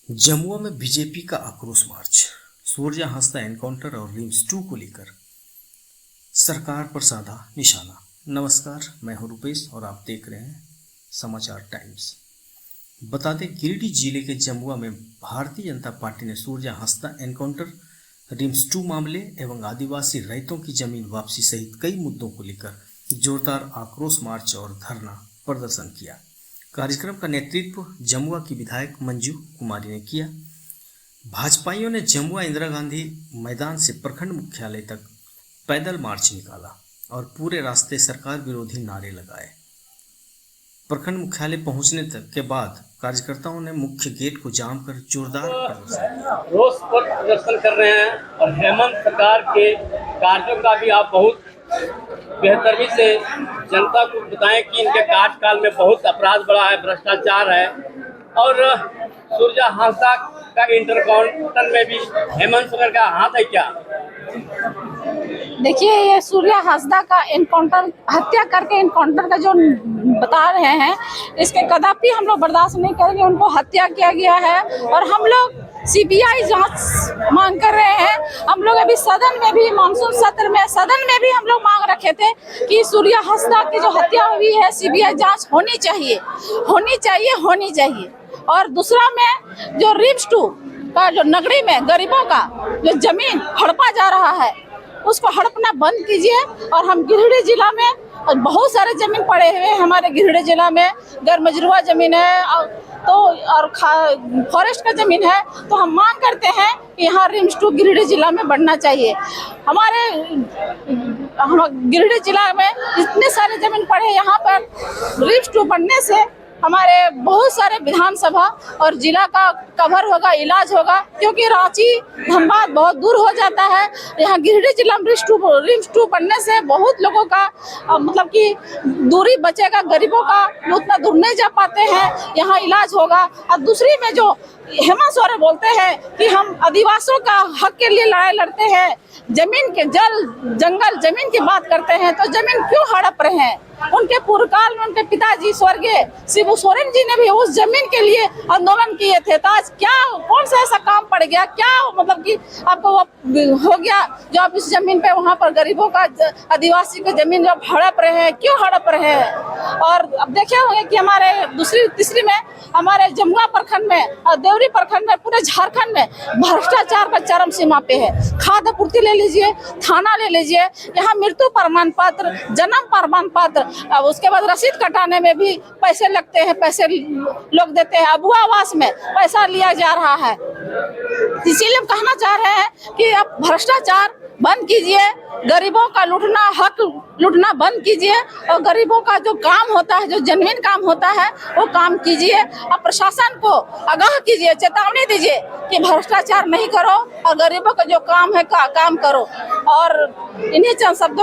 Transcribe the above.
जमुआ में बीजेपी का आक्रोश मार्च। सूर्या हंसदा एनकाउंटर और रिम्स 2 को लेकर सरकार पर साधा निशाना। नमस्कार, मैं हूं रुपेश और आप देख रहे हैं समाचार टाइम्स। बता दें, गिरिडीह जिले के जमुआ में भारतीय जनता पार्टी ने सूर्या हंसदा एनकाउंटर, रिम्स 2 मामले एवं आदिवासी रैयतों की जमीन वापसी सहित कई मुद्दों को लेकर जोरदार आक्रोश मार्च और धरना प्रदर्शन किया। कार्यक्रम का नेतृत्व जमुआ की विधायक मंजू कुमारी ने किया। भाजपाइयों ने जमुआ इंदिरा गांधी मैदान से प्रखंड मुख्यालय तक पैदल मार्च निकाला और पूरे रास्ते सरकार विरोधी नारे लगाए। प्रखंड मुख्यालय पहुंचने तक के बाद कार्यकर्ताओं ने मुख्य गेट को जाम कर जोरदार रोष प्रदर्शन कर रहे हैं और हेमंत सरकार के कार्यों का भी आप बहुत बेहतरी से जनता को बताएं कि इनके कार्यकाल में बहुत अपराध बढ़ा है, भ्रष्टाचार है। और सूर्या हंसदा का इंटरकाउंटर में भी हेमंत सरकार का हाथ है क्या? देखिए, ये सूर्या हंसदा का एनकाउंटर, हत्या करके एनकाउंटर का जो बता रहे हैं, इसके कदापि हम लोग बर्दाश्त नहीं करेंगे। उनको हत्या किया गया है और हम लोग सीबीआई जांच मांग कर रहे हैं। हम लोग अभी सदन में भी, मानसून सत्र में सदन में भी हम लोग मांग रखे थे कि सूर्या हंसदा की जो हत्या हुई है, सीबीआई जांच होनी चाहिए, होनी चाहिए, होनी चाहिए। और दूसरा में जो रिम्स 2 का जो नगरी में गरीबों का जो जमीन हड़पा जा रहा है, उसको हड़पना बंद कीजिए। और हम गिरिडीह जिला में बहुत सारे जमीन पड़े हुए हैं। हमारे गिरिडीह जिला में गैर जमीन है तो और फॉरेस्ट का जमीन है। तो हम मांग करते हैं कि यहाँ रिम्स 2 गिरिडीह जिला में बढ़ना चाहिए। हमारे गिरिडीह जिला में इतने सारे जमीन पड़े हैं, यहाँ पर रिम्स 2 बढ़ने से हमारे बहुत सारे विधानसभा और जिला का कवर होगा, इलाज होगा। क्योंकि रांची धनबाद बहुत दूर हो जाता है। यहाँ गिरिडीह जिला में रिम्स 2 बनने से बहुत लोगों का मतलब कि दूरी बचेगा, गरीबों का उतना दूर नहीं जा पाते हैं, यहाँ इलाज होगा। और दूसरी में जो हेमंत सोरेन बोलते हैं कि हम आदिवासियों का हक के लिए लड़ाई लड़ते हैं, जमीन के जंगल जमीन की बात करते हैं, तो जमीन क्यों हड़प रहे हैं? उनके पूर्वकाल में उनके पिताजी स्वर्गीय शिबू सोरेन जी ने भी उस जमीन के लिए आंदोलन किए थे। तो आज क्या, कौन सा ऐसा काम पड़ गया, क्या मतलब कि आपको हो गया जो आप इस जमीन पे वहाँ पर गरीबों का, आदिवासी की जमीन जो हड़प रहे हैं, क्यों हड़प रहे हैं? और अब देखे होंगे कि हमारे तीसरी में हमारे जमुआ प्रखंड में और देवरी प्रखंड में, पूरे झारखंड में भ्रष्टाचार का चरम सीमा पे है। खाद्य आपूर्ति ले लीजिए, थाना ले लीजिए, यहाँ मृत्यु प्रमाण पत्र, जन्म प्रमाण पत्र, अब उसके बाद रसीद कटाने में भी पैसे लगते हैं, पैसे लोग देते हैं। अबुआ आवास में पैसा लिया जा रहा है। इसीलिए हम कहना चाह रहे हैं कि आप भ्रष्टाचार बंद कीजिए, गरीबों का हक लूटना बंद कीजिए और गरीबों का जो काम होता है, जो जेन्युइन काम होता है, वो काम कीजिए। और प्रशासन को आगाह कीजिए, चेतावनी दीजिए कि भ्रष्टाचार नहीं करो और गरीबों का जो काम है काम करो। और इन्हीं चंद शब्दों